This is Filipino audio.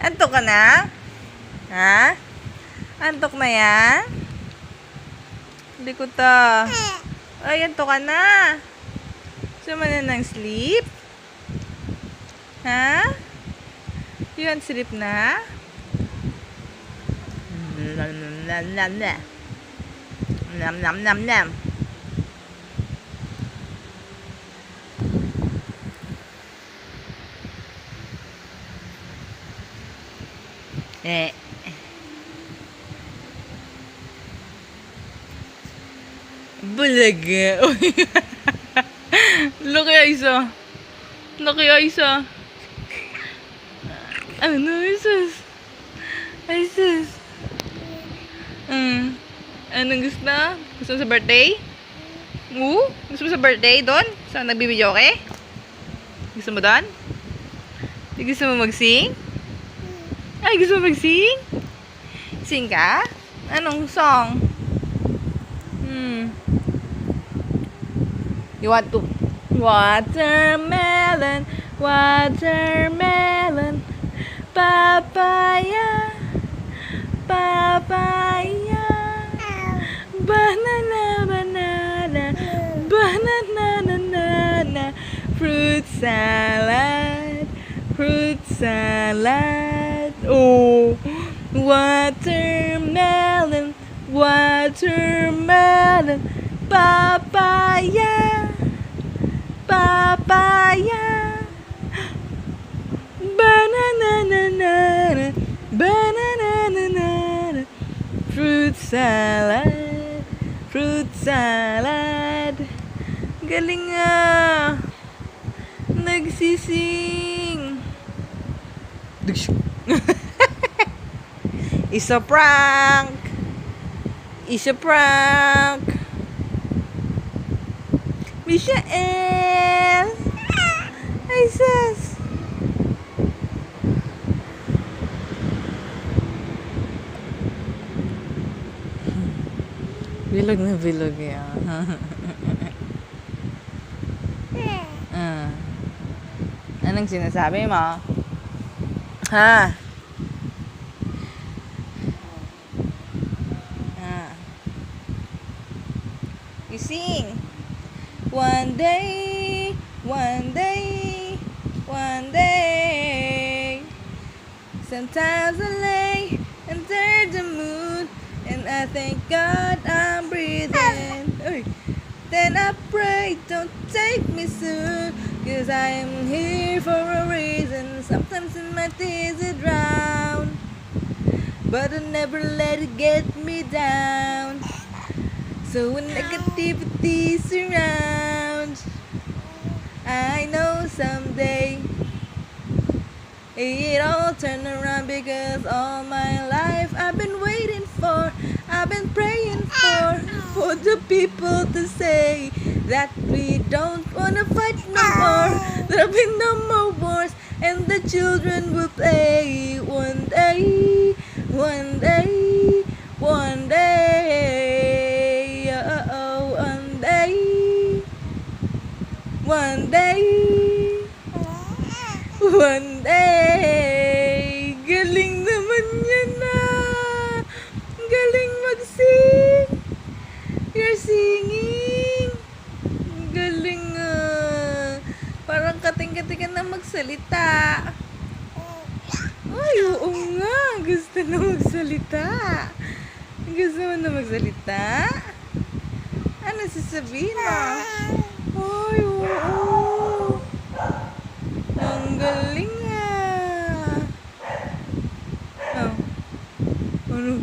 Antok ka na? Ha? Antok na yan? Hindi ko ta. Ay, antok ka na. Gusto mo na ng sleep? Ha? You want sleep na? Nam nam nam nam. Nam nam nam nam. Eh. Bulaga. Laki Aiza. Laki Aiza. Ano, Aizus? Aizus. Anong gusto? Gusto mo sa birthday? Gusto mo sa birthday doon? Saan nagbibideo okay? Gusto mo doon? Gusto mo mag-sing? Ay, gusto mo mag-sing? Sing ka? Anong song? You want to? Watermelon, watermelon, papaya, papaya, banana, banana, banana, banana, fruit salad, fruit salad. Oh, watermelon, watermelon, papaya, papaya, banana, banana, banana, fruit salad, fruit salad. Galing nga. Nagsising. It's a prank. It's a prank. Michael. Ay, sus. Bilog na bilog yan. Anong sinasabi mo? Ha? You sing. One day, one day, one day. Sometimes I lay under the moon and I thank God I'm breathing. Then I pray, don't take me soon, 'cause I am here for a reason. Sometimes in my tears I drown, but I never let it get me down. So when negativity surrounds, I know someday it all turn around, because all my life I've been waiting for, I've been praying for the people to say that we don't wanna fight no more. There'll be no more wars, and the children will play. One day, one day, one day, oh, one day, one day, one day. Galing naman yan na. Galing mag-sing. You're singing. Galing parang kating-kating ka na magsalita. Ay, oo nga. Gusto na magsalita. Gusto mo na magsalita? Ano sasabihin mo? Ay, oo. Ang galing ah. Oh. Ano?